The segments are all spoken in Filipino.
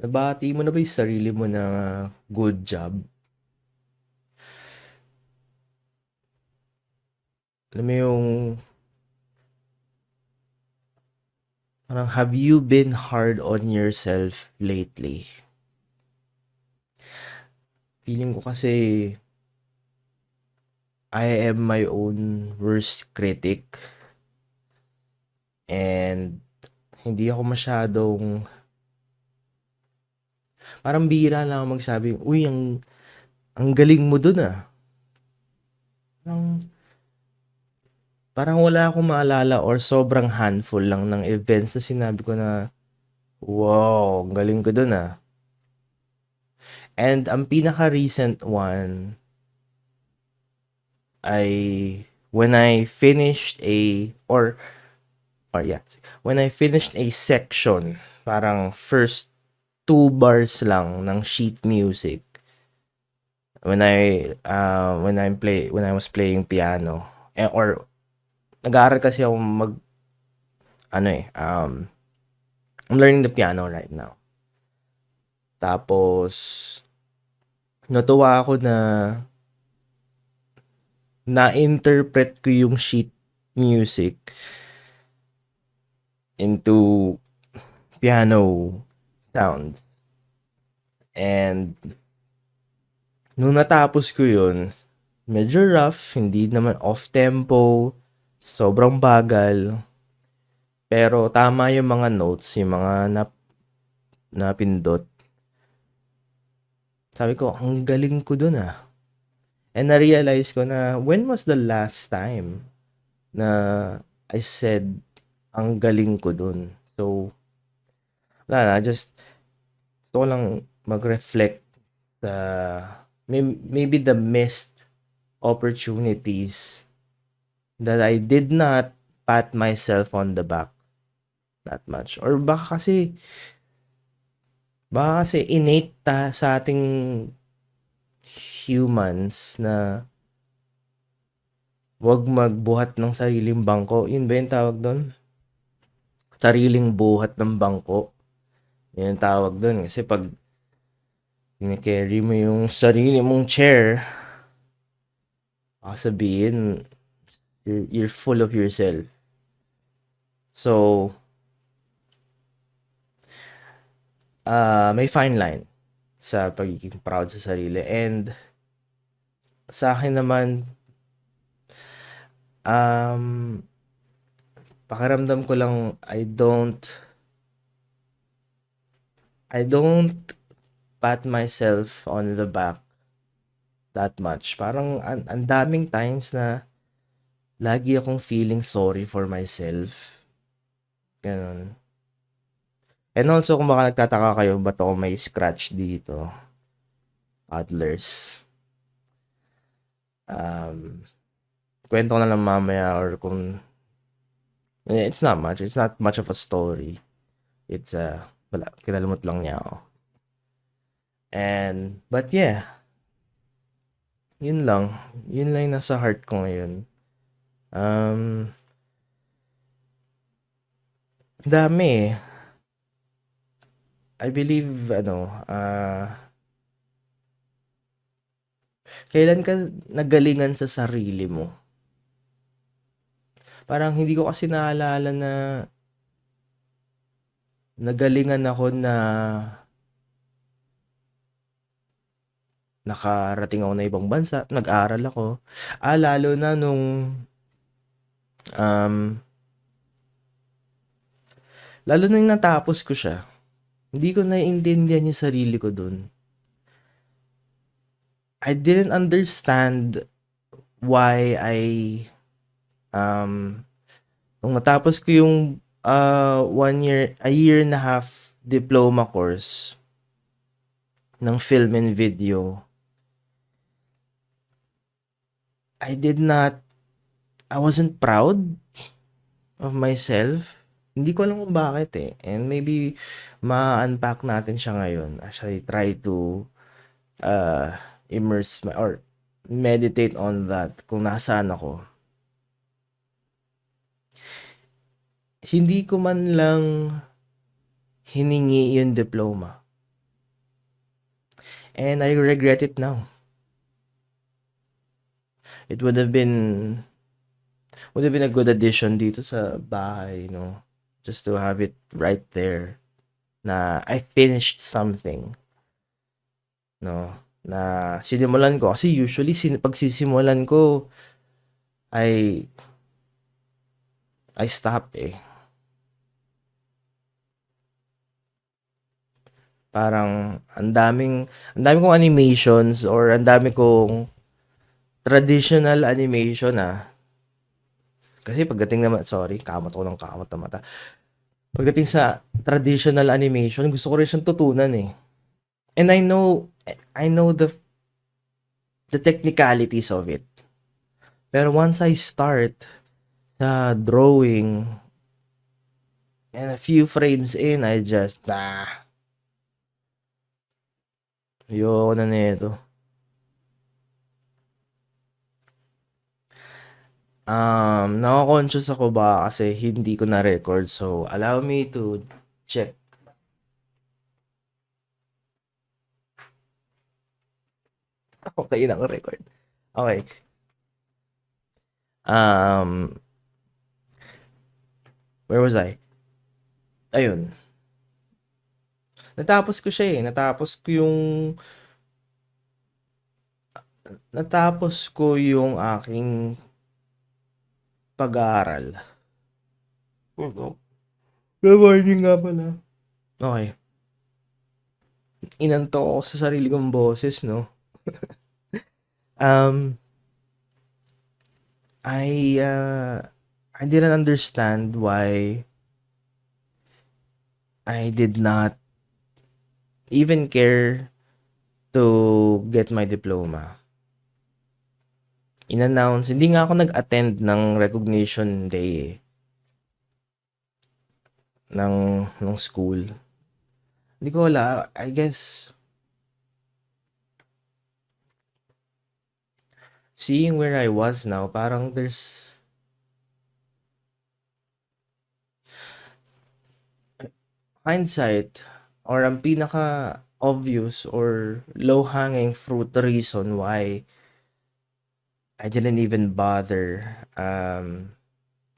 Nabati mo na ba yung sarili mo na good job? Alam mo yung parang have you been hard on yourself lately? Feeling ko kasi I am my own worst critic and hindi ako masyadong parang bihira lang ako magsabi, uy, ang galing mo dun ah. Parang, parang wala akong maalala or sobrang handful lang ng events na sinabi ko na, wow, ang galing ko dun ah. And ang pinaka-recent one ay when I finished or yeah, when I finished a section, parang first 2 bars lang ng sheet music when I was playing piano or nag-aaral kasi ako ano I'm learning the piano right now. Tapos natuwa ako na na-interpret ko yung sheet music into piano sounds. And nung natapos ko yun, medyo rough, hindi naman off-tempo, sobrang bagal. Pero tama yung mga notes, yung mga napindot. Sabi ko, ang galing ko dun ah. And na-realize ko na when was the last time na I said ang galing ko dun. So, wala na, just gusto ko lang mag-reflect sa maybe the missed opportunities that I did not pat myself on the back that much. Or baka kasi innate sa ating humans na wag magbuhat ng sariling bangko. Yun ba yung tawag doon? Sariling buhat ng bangko. Yun yung tawag doon. Kasi pag kini-carry mo yung sarili mong chair, sabihin, you're full of yourself. So, may fine line sa pagiging proud sa sarili. And sa akin naman, um, pakiramdam ko lang I don't pat myself on the back that much. Parang ang daming times na lagi akong feeling sorry for myself. Ganun. And also, kung baka nagtataka kayo, ba't ako may scratch dito? Toddlers. Um, kwento ko na lang mamaya or kung it's not much. It's not much of a story. It's wala, kinalimot lang niya ako. But yeah, yun lang. Yun lang yung nasa heart ko ngayon. Ang dami eh. I believe, kailan ka nagalingan sa sarili mo? Parang hindi ko kasi naalala na nagalingan ako na nakarating ako na ibang bansa, nag-aral ako. Lalo na um, lalo na yung natapos ko siya. Hindi ko naiintindihan yung sarili ko dun. I didn't understand why nung natapos ko yung a year and a half diploma course ng film and video, I wasn't proud of myself. Hindi ko alam kung bakit eh. And maybe ma-unpack natin siya ngayon as I try to uh, or meditate on that kung nasaan ako. Hindi ko man lang hiningi yung diploma. And I regret it now. It would have been a good addition dito sa bahay, no? Just to have it right there na I finished something, no? Na sinimulan ko. Kasi usually, pagsisimulan ko, I, I stop eh. Parang, ang dami kong animations or ang dami kong traditional animation Kasi pagdating naman, sorry, kamot ako ng kamot na mata. Pagdating sa traditional animation, gusto ko rin siyang tutunan eh. And I know the technicalities of it. Pero once I start sa drawing, and a few frames in, I just, ayoko na nito. Nako-conscious ako ba kasi hindi ko na-record. So, allow me to check. Okay na record. Okay. Where was I? Ayun. Natapos ko siya eh. Natapos ko yung aking pag-aaral. Good morning nga pala. Okay. Inantok ako sa sarili kong boses, no? I didn't understand why I did not even care to get my diploma. In-announce, hindi nga ako nag-attend ng recognition day eh, ng school. Hindi ko wala, I guess, seeing where I was now, parang there's hindsight or ang pinaka obvious or low-hanging fruit reason why I didn't even bother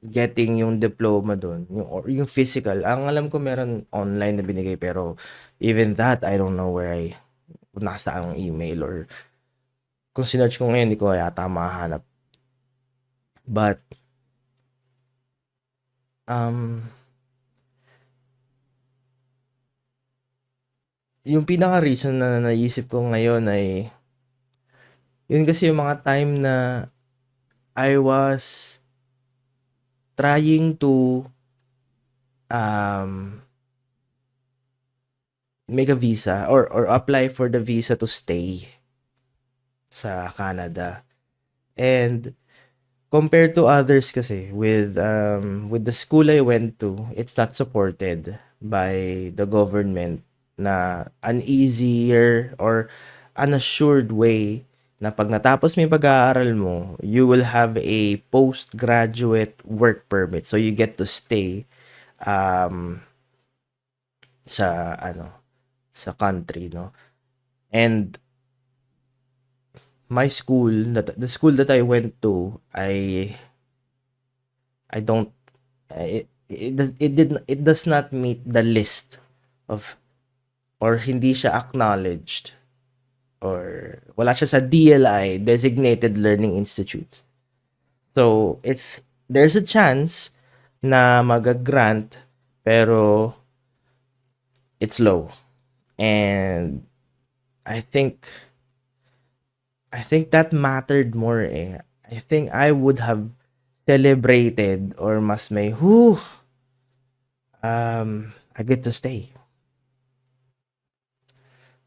getting yung diploma doon, yung physical. Ang alam ko meron online na binigay pero even that I don't know kung nasa ang email or kung sinearch ko ngayon hindi ko yata mahanap. But yung pinaka reason na naisip ko ngayon ay yun kasi yung mga time na I was trying to make a visa or apply for the visa to stay sa Canada. And compared to others kasi with the school I went to, it's not supported by the government na an easier or unassured way na pag natapos mo yung pag-aaral mo, you will have a postgraduate work permit. So you get to stay sa country, no? And my school, the school that I went to, I don't it does not meet the list of or hindi siya acknowledged or wala siya sa DLI, Designated Learning Institutes. So, there's a chance na mag-grant pero it's low. And I think that mattered more eh. I think I would have celebrated or mas may I get to stay.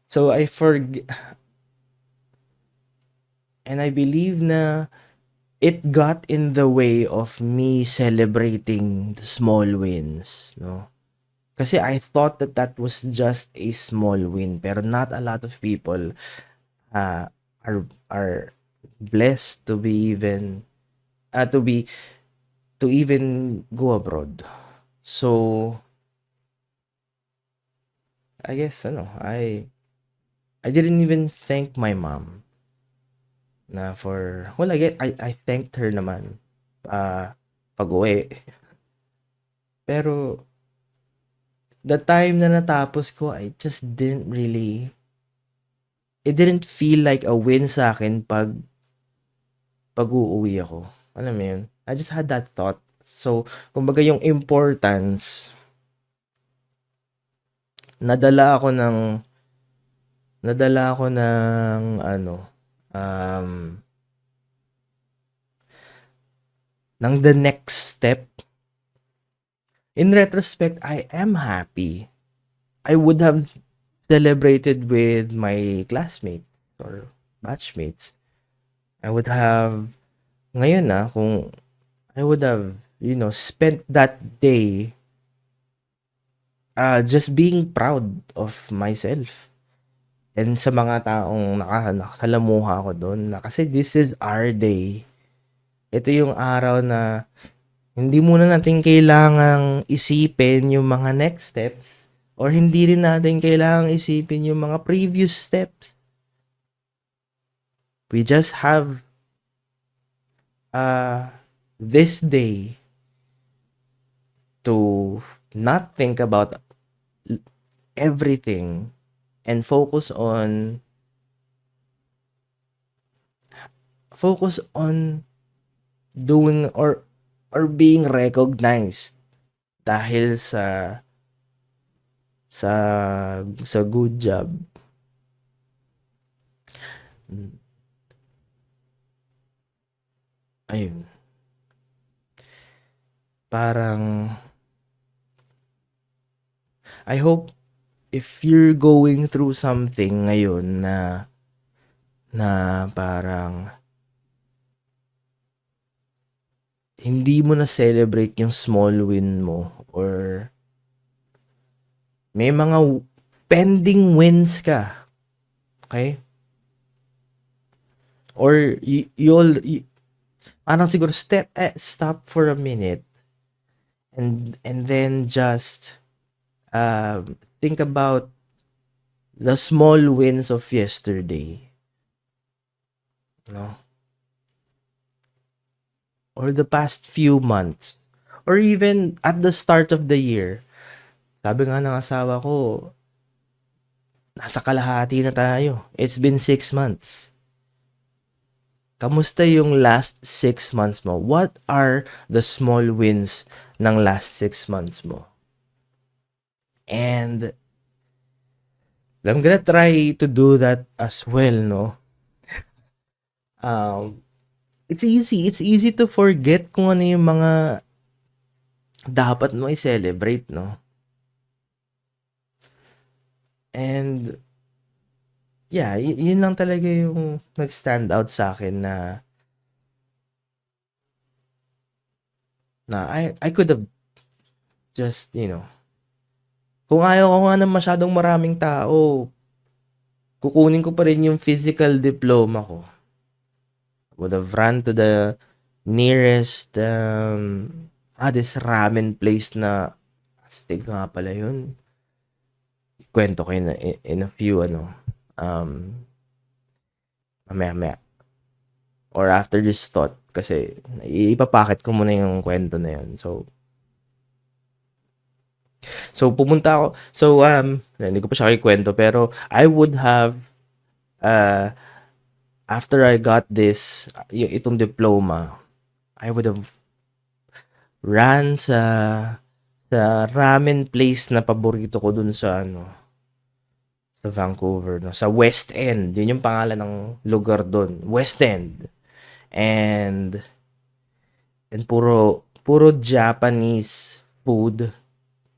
So and I believe na it got in the way of me celebrating the small wins, no? Kasi I thought that was just a small win, pero not a lot of people are blessed to be even to even go abroad. So I guess I didn't even thank my mom na for well, I thanked her naman, pag-uwi. Pero the time na natapos ko, I just didn't really it didn't feel like a win sa'kin pag-uuwi ako. Alam mo yun? I just had that thought. So, kumbaga yung importance, nadala ako ng nadala ako ng ano, um, ng the next step. In retrospect, I am happy. I would have celebrated with my classmates or batchmates. I would have ngayon na kung I would have, spent that day just being proud of myself and sa mga taong nakasalamuha ko doon na kasi this is our day. Ito yung araw na hindi muna natin kailangang isipin yung mga next steps or hindi rin natin kailangang isipin yung mga previous steps. We just have this day to not think about everything and focus on doing or being recognized dahil sa good job. Ayun. Parang I hope if you're going through something ngayon na parang hindi mo na celebrate yung small win mo or may mga pending wins ka. Okay? Or parang siguro stop for a minute and then just think about the small wins of yesterday. No? Or the past few months. Or even at the start of the year. Sabi nga ng asawa ko, nasa kalahati na tayo. It's been 6 months. Kamusta yung last 6 months mo? What are the small wins ng last 6 months mo? And I'm gonna try to do that as well, no? It's easy to forget kung ano yung mga dapat mo i-celebrate, no? And yeah, yun lang talaga yung nag-stand out sa akin na I could have just, kung ayaw ko nga ng masyadong maraming tao, kukunin ko pa rin yung physical diploma ko. Would have run to the nearest this ramen place na astig nga pala yun. Kwento ko in a few mamaya or after this thought kasi ipapacket ko muna yung kwento na yun. So pumunta ako. So hindi ko pa siya kikwento pero I would have after I got itong diploma, I would have ran sa ramen place na paborito ko dun sa sa Vancouver, no? Sa West End. Yun yung pangalan ng lugar dun. West End. And puro Japanese food,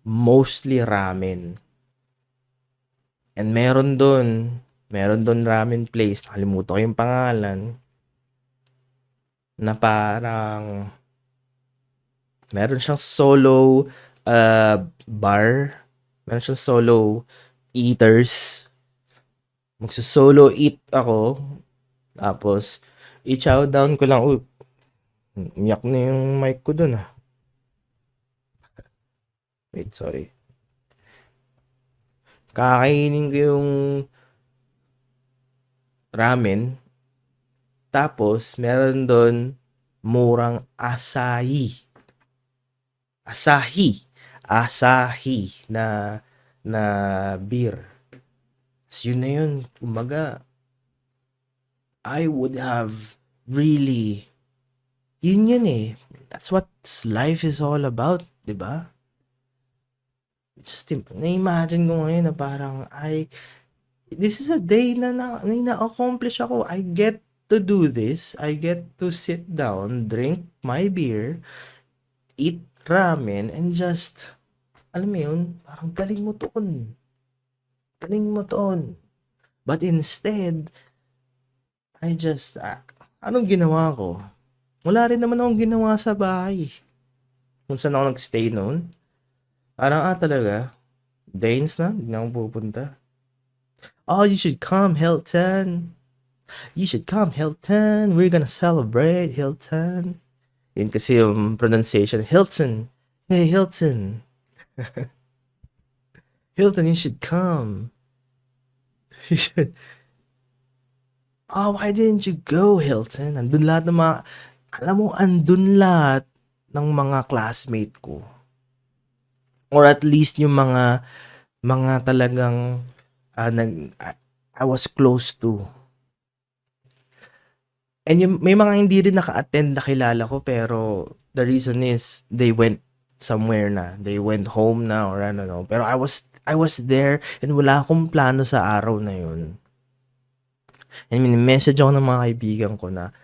mostly ramen. And meron dun ramen place, nakalimutan ko yung pangalan, na parang meron siyang solo bar, meron siyang solo eaters. Magso-solo eat ako, tapos i-chow down ko lang. Umiyak na yung mic ko dun Wait, sorry. Kakainin ko yung ramen. Tapos, meron dun murang Asahi. Asahi. Asahi na beer. So, yun na yun. Kumbaga, I would have really, yun eh. That's what life is all about, di ba? Just na-imagine ko ngayon na parang this is a day na-accomplish ako. I get to do this. I get to sit down, drink my beer, eat ramen, and just, alam mo yun, parang galing mo toon. Galing mo toon. But instead, I just, anong ginawa ko? Wala rin naman akong ginawa sa bahay. Kung saan ako nag-stay noon. Parang, talaga, Danes na, hindi na ako pupunta. Oh, you should come, Hilton. You should come, Hilton. We're gonna celebrate, Hilton. Yun kasi yung pronunciation. Hilton. Hey, Hilton. Hilton, you should come. You should. Oh, why didn't you go, Hilton? Andun lahat ng mga, alam mo, andun lahat ng mga classmate ko. Or at least yung mga talagang I was close to. And yung, may mga hindi rin naka-attend na kilala ko, pero the reason is they went somewhere na. They went home na or ano no. Pero I was there and wala akong plano sa araw na yun. And message ako ng mga kaibigan ko na,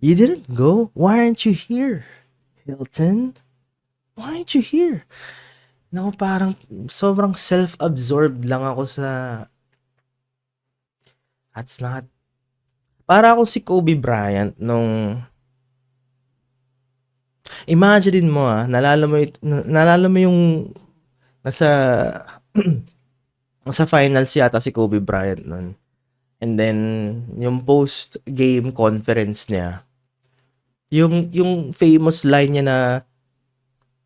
you didn't go? Why aren't you here, Hilton? Why aren't you here? Naku, parang sobrang self-absorbed lang ako sa, that's not, para ako si Kobe Bryant nung, imagine mo nalala mo yung nasa nasa finals yata si Kobe Bryant nun. And then yung post-game conference niya, yung famous line niya na,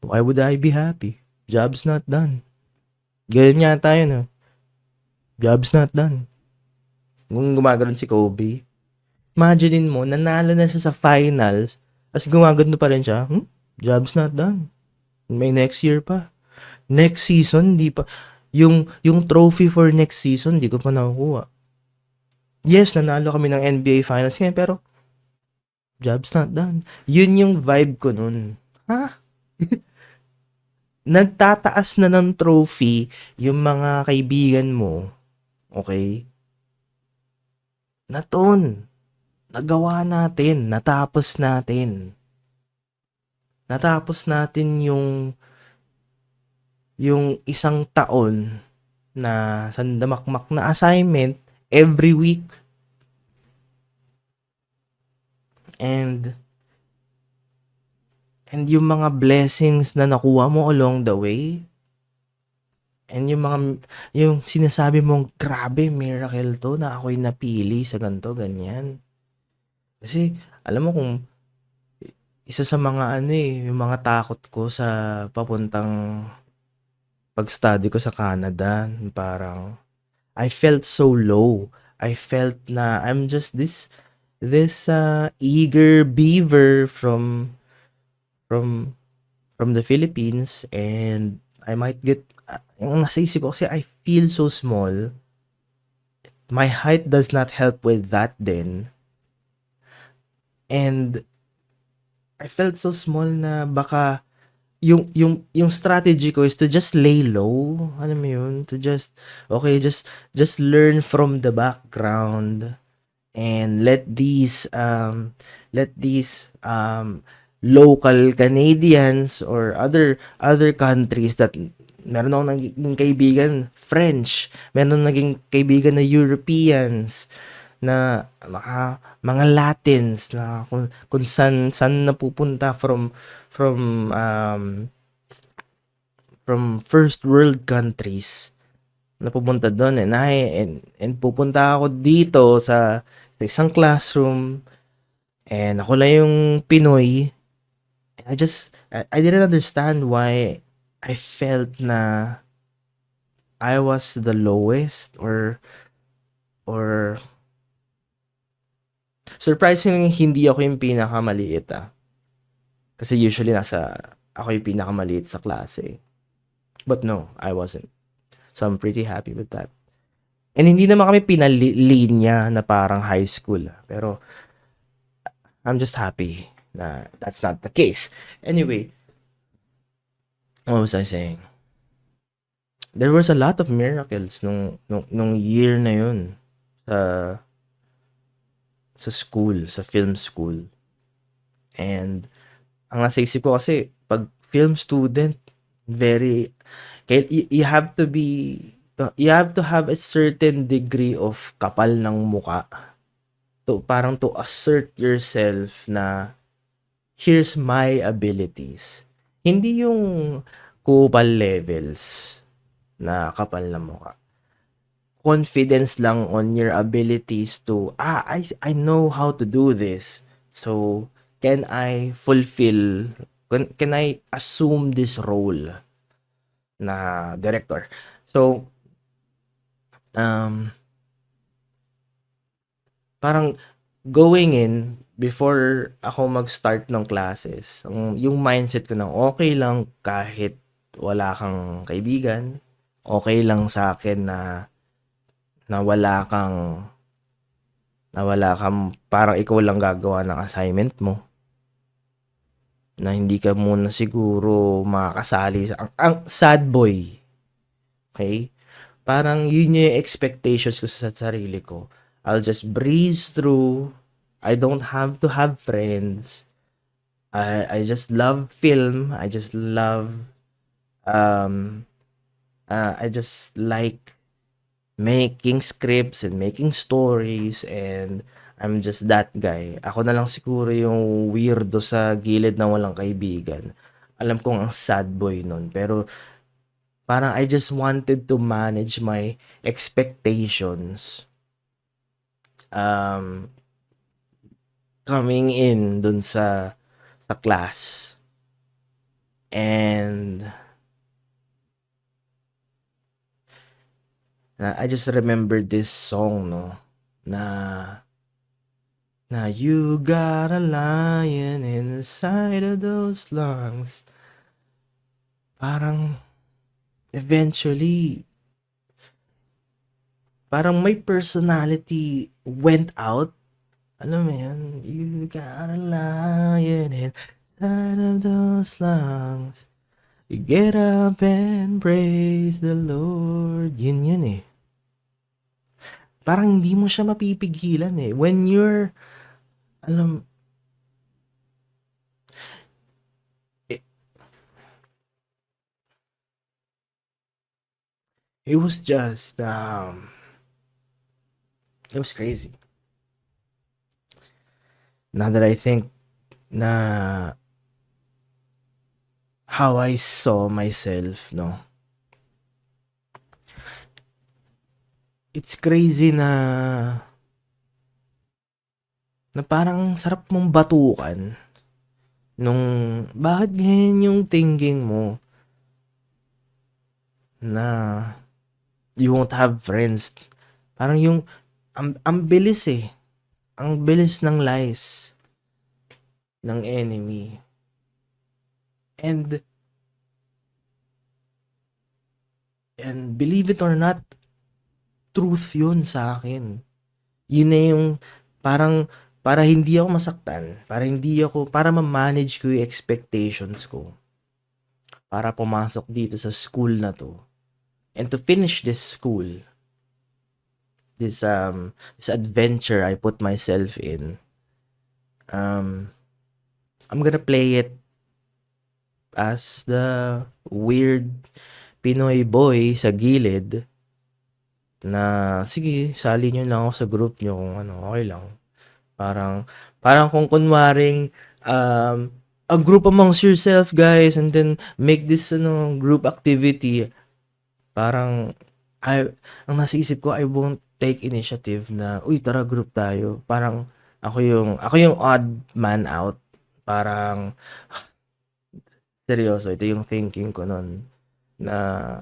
why would I be happy? Job's not done. Ganyan yata yun. Job's not done. Kung gumagano'n si Kobe, imagine mo, nanalo na siya sa finals, as gumagano pa rin siya, job's not done. May next year pa. Next season, di pa. Yung trophy for next season, di ko pa nakukuha. Yes, nanalo kami ng NBA Finals ngayon, pero job's not done. Yun yung vibe ko nun. Ha? Nagtataas na ng trophy yung mga kaibigan mo. Okay? Naton. Nagawa natin. Natapos natin. Natapos natin yung isang taon na sandamakmak na assignment every week. And yung mga blessings na nakuha mo along the way. And yung sinasabi mong, grabe, miracle to na ako'y napili sa ganito, ganyan. Kasi, alam mo kung, isa sa mga yung mga takot ko sa papuntang pag-study ko sa Canada, parang, I felt so low. I felt na I'm just this eager beaver from the Philippines, and I might get, yung nasa isip ko kasi I feel so small. My height does not help with that then. And I felt so small na baka yung strategy ko is to just lay low. Alam mo yun? To just learn from the background and let these local Canadians or other countries that meron akong naging kaibigan French, meron naging kaibigan na Europeans, na mga Latins na kung saan napupunta from first world countries na pupunta doon, and pupunta ako dito sa isang classroom, and ako lang yung Pinoy. I didn't understand why I felt na I was the lowest or Surprisingly, hindi ako yung pinakamaliit, Kasi usually ako yung pinakamaliit sa klase. But no, I wasn't. So I'm pretty happy with that. And hindi naman kami pinalinya na parang high school. Pero I'm just happy na that's not the case. Anyway, what was I saying? There was a lot of miracles nung year na yun sa school, sa film school. And ang nasa isip ko kasi pag film student, very you have to have a certain degree of kapal ng muka parang to assert yourself na here's my abilities. Hindi yung kupal levels na kapal ng muka. Confidence lang on your abilities to I know how to do this. So can I assume this role na director? So parang going in before ako mag-start ng classes, yung mindset ko na okay lang kahit wala kang kaibigan, okay lang sa akin na wala kang parang ikaw lang gagawa ng assignment mo. Na hindi ka muna siguro makakasali ang sad boy. Okay? Parang yun yung expectations ko sa sarili ko. I'll just breeze through. I don't have to have friends. I just love film. I just love I just like making scripts and making stories, and I'm just that guy. Ako na lang siguro yung weirdo sa gilid na walang kaibigan. Alam kong ang sad boy nun, pero parang I just wanted to manage my expectations coming in dun sa class. And I just remember this song, no, na you got a lion inside of those lungs. Parang eventually parang my personality went out. Alam mo yan? You got a lion inside of those lungs. You get up and praise the Lord. Yun eh. Parang hindi mo siya mapipigilan eh. When you're, it was just, it was crazy. Now that I think na how I saw myself, no? It's crazy na parang sarap mong batukan nung bakit ganyan yung thinking mo na you won't have friends. Parang yung ang bilis eh. Ang bilis ng lies ng enemy. And believe it or not, truth yun sa akin. Yun na yung parang para hindi ako masaktan, para ma-manage ko yung expectations ko. Para pumasok dito sa school na to. And to finish this school, this adventure I put myself in, I'm gonna play it as the weird Pinoy boy sa gilid na sige, sali nyo lang ako sa group nyo kung ano, okay lang. Parang kung kunwaring a group amongst yourself, guys, and then make this group activity. Parang ang nasa isip ko, I won't take initiative na, uy, tara group tayo. Parang ako yung odd man out. Parang seryoso, ito yung thinking ko nun na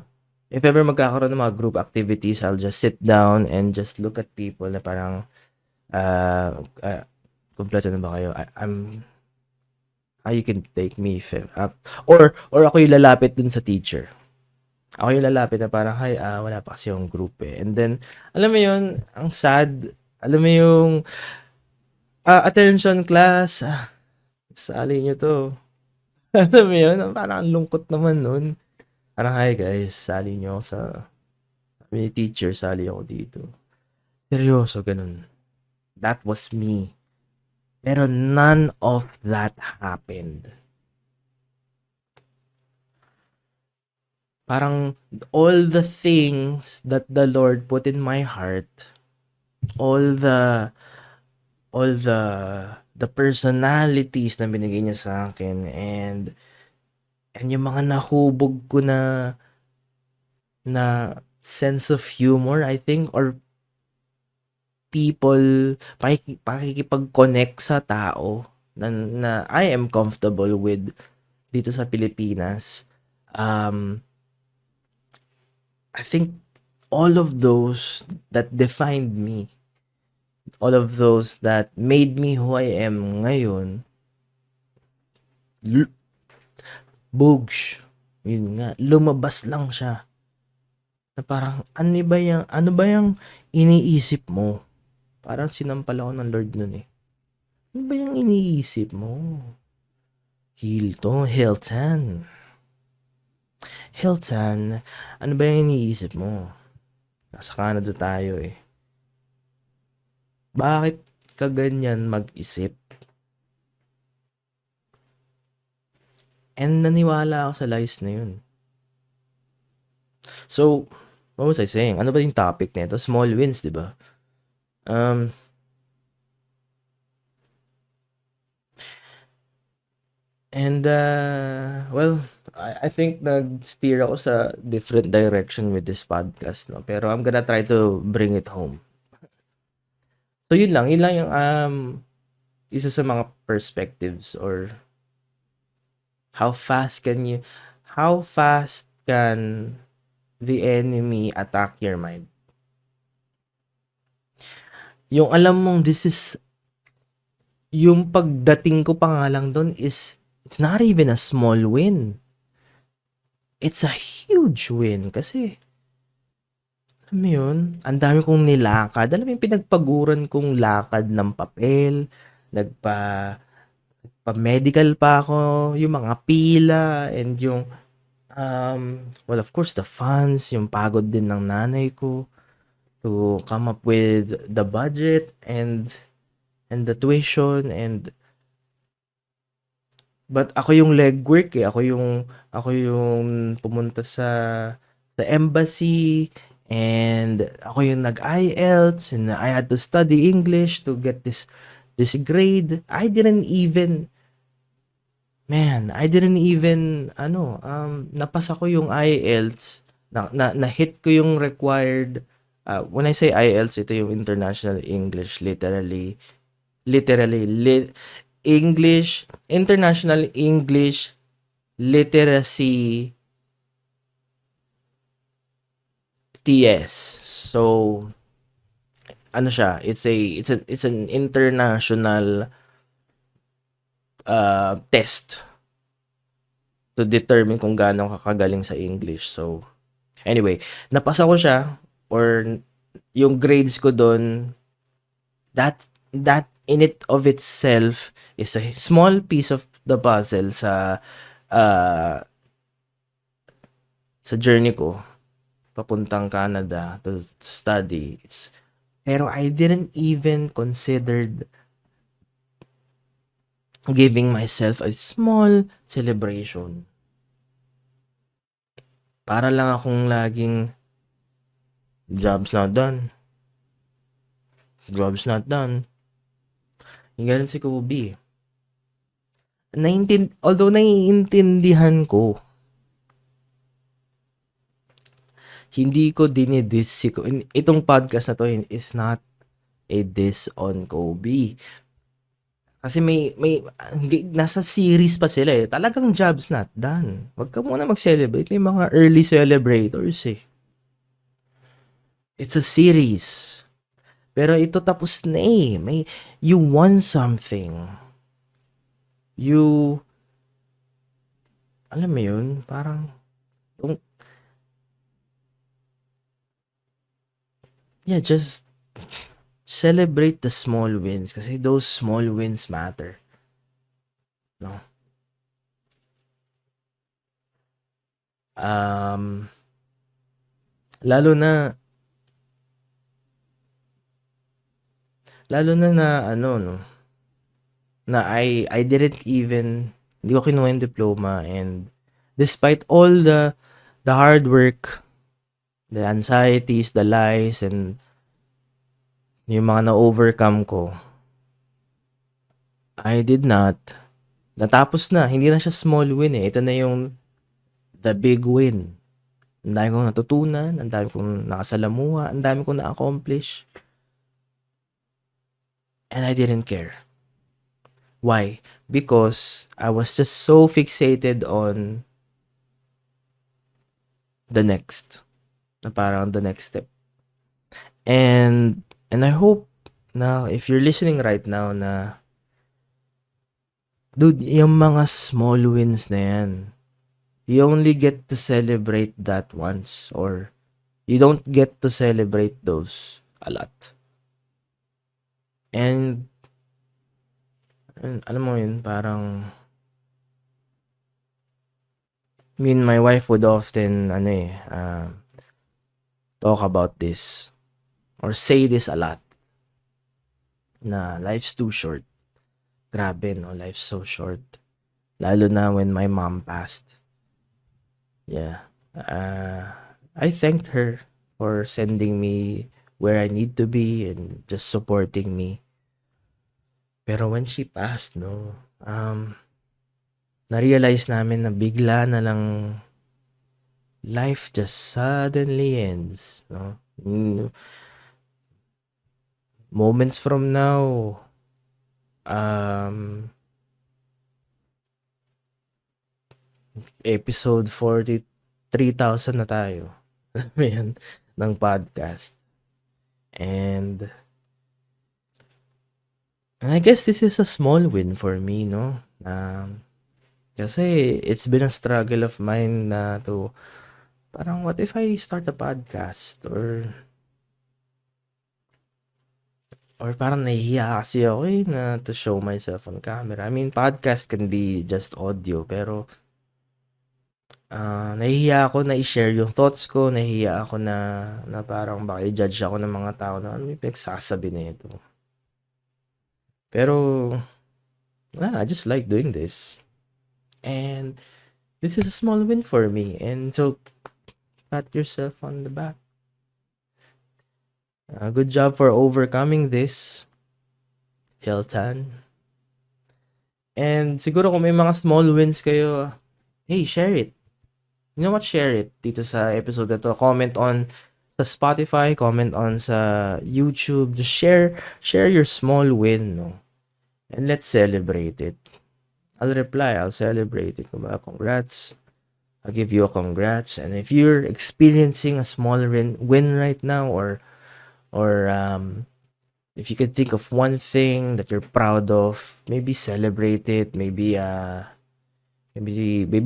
if ever magkakaroon ng mga group activities, I'll just sit down and just look at people na parang Kumpleto na ba kayo? You can take me if or ako yung lalapit dun sa teacher. Ako yung lalapit na parang, "Hi, wala pa kasi yung group, eh." And then, alam mo yun, ang sad. Alam mo yung, "Attention class, sali niyo 'to." Alam mo yun, parang ang lungkot naman nun. Parang, "Hi guys, sali niyo ako sa" sabi ni teacher, "Sali ako dito." Seryoso, ganun. That was me. Pero none of that happened. Parang all the things that the Lord put in my heart, all the all the personalities na binigay niya sa akin, and yung mga nahubog ko na sense of humor, I think, or people, pakikipag-connect sa tao na I am comfortable with dito sa Pilipinas. I think all of those that defined me, all of those that made me who I am ngayon, Bugs, yun nga, lumabas lang siya. Na parang, ano ba yung iniisip mo? Parang sinampal ako ng Lord nun eh. Ano ba yung iniisip mo? Hilton, ano ba yung iniisip mo? Nasa Canada tayo eh. Bakit ka ganyan mag-isip? And naniwala ako sa lies na yun. So, what was I saying? Ano ba yung topic nito? Small wins, di ba? And well, I think nag-steer ako sa different direction with this podcast, no? Pero I'm gonna try to bring it home. So yun lang yung isa sa mga perspectives, or how fast can the enemy attack your mind? Yung alam mong yung pagdating ko pa nga lang doon is, it's not even a small win. It's a huge win kasi, alam mo yun, ang dami kong nilakad. Alam mo yung pinagpaguran kong lakad ng papel, nagpa-medical pa ako, yung mga pila, and yung, well, of course, the funds, yung pagod din ng nanay ko to come up with the budget and the tuition, but ako yung legwork eh. Ako yung pumunta sa embassy, and ako yung nag-IELTS, and I had to study English to get this grade. I didn't even napasa ko yung IELTS, na hit ko yung required, when I say IELTS, ito yung International English, International English Literacy TS. So, ano siya, it's an international test to determine kung gaano kakagaling sa English. So, anyway, napasa ko siya, or yung grades ko doon, that in it of itself is a small piece of the puzzle sa journey ko papuntang Canada to study. Pero I didn't even considered giving myself a small celebration. Para lang akong laging, job's not done. Yung ganun si Kobe. Although naiintindihan ko, hindi ko dinidis si Kobe. Itong podcast na to is not a diss on Kobe. Kasi may nasa series pa sila eh. Talagang job's not done. Wag ka muna mag-celebrate. May mga early celebrators eh. It's a series. Pero ito tapos na eh. You won something. You, alam mo yun, parang, don't, yeah, just celebrate the small wins kasi those small wins matter. No? Um, lalo na, na ano, no, na I didn't even, hindi ko kinuha yung diploma, and despite all the hard work, the anxieties, the lies, and yung mga na-overcome ko, I did not. Natapos na. Hindi na siya small win eh. Ito na yung the big win. Ang dami kong natutunan, ang dami kong nakasalamuha, ang dami kong na-accomplish. And I didn't care. Why? Because I was just so fixated on the next. Na parang the next step. And I hope na if you're listening right now na dude, yung mga small wins na yan, you only get to celebrate that once, or you don't get to celebrate those a lot. And alam mo yun, parang me and my wife would often talk about this or say this a lot, na life's too short. Grabe, no? Life's so short. Lalo na when my mom passed. Yeah. I thanked her for sending me where I need to be and just supporting me. Pero when she passed, no, na-realize namin na bigla na lang life just suddenly ends, no? Moments from now, episode 43,000 na tayo. Alam mo yan, ng podcast. And I guess this is a small win for me, no? Kasi it's been a struggle of mine na to, parang what if I start a podcast? Or parang nahihiya kasi ako na to show myself on camera. I mean, podcast can be just audio, pero nahihiya ako na i-share yung thoughts ko, nahihiya ako na parang baka i-judge ako ng mga tao na ano yung pinagsasabi na ito. Pero, I just like doing this. And this is a small win for me. And so, pat yourself on the back. Good job for overcoming this, Hilton. And siguro kung may mga small wins kayo, hey, share it. You know what? Share it dito sa episode na to. Comment on sa Spotify, comment on sa YouTube. Just share your small win, no? And let's celebrate it. I'll reply, I'll celebrate it. Congrats. I'll give you a congrats. And if you're experiencing a small win right now, or if you could think of one thing that you're proud of, maybe celebrate it. Maybe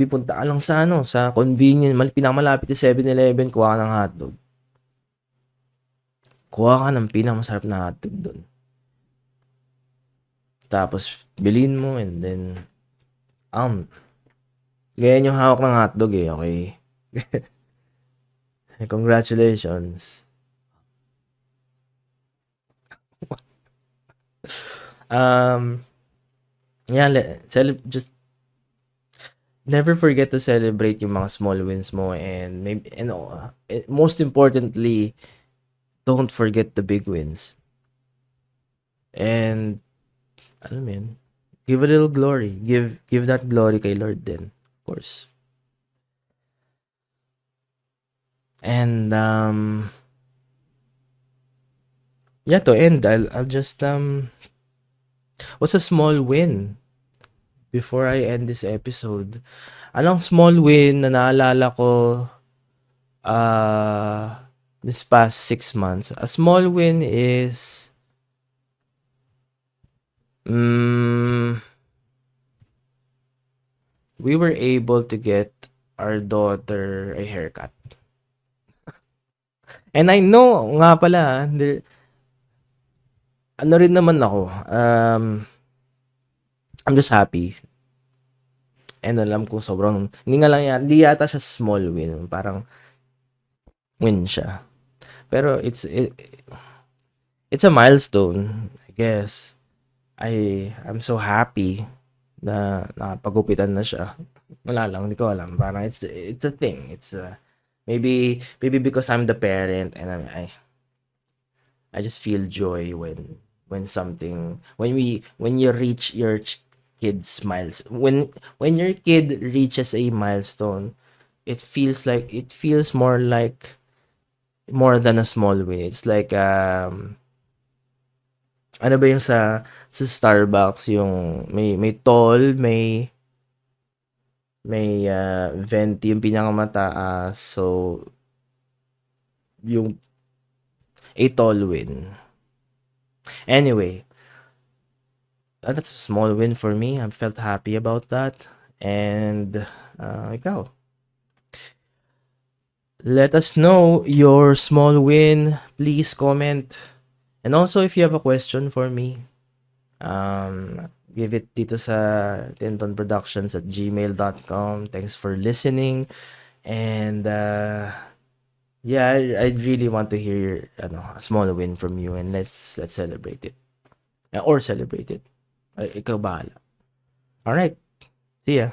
punta ka lang sa convenience, pinakamalapit na 7-Eleven, kuha ka ng hotdog. Kuha ka ng pinakamasarap na hotdog doon. Tapos, bilhin mo, and then, ganyan yung hawak ng hotdog eh, okay? Congratulations. Just never forget to celebrate yung mga small wins mo, and most importantly, don't forget the big wins. And alam mo yun, give a little glory. Give that glory kay Lord din, of course. And to end, I'll just what's a small win before I end this episode? Anong small win na naalala ko this past 6 months. A small win is mm, we were able to get our daughter a haircut. And I know nga pala, ano rin naman ako, I'm just happy. And alam ko sobrang, hindi yata siya small win. Parang win siya. Pero it's a milestone, I guess. I'm so happy na nakapagupitan na siya. Wala lang, hindi ko alam. Parang it's a thing. It's maybe because I'm the parent and I just feel joy when something when you reach your kid's miles when your kid reaches a milestone, it feels more like more than a small win. It's like ano ba yung sa Starbucks yung may tall, may venti yung pinakamataas. So yung a tall win. Anyway, that's a small win for me. I felt happy about that. And ikaw, let us know your small win. Please comment. And also, if you have a question for me, give it dito sa tintonproductions@gmail.com. Thanks for listening. And yeah, I really want to hear a small win from you, and let's celebrate it. Or celebrate it. Ikaw bahala. All right. See ya.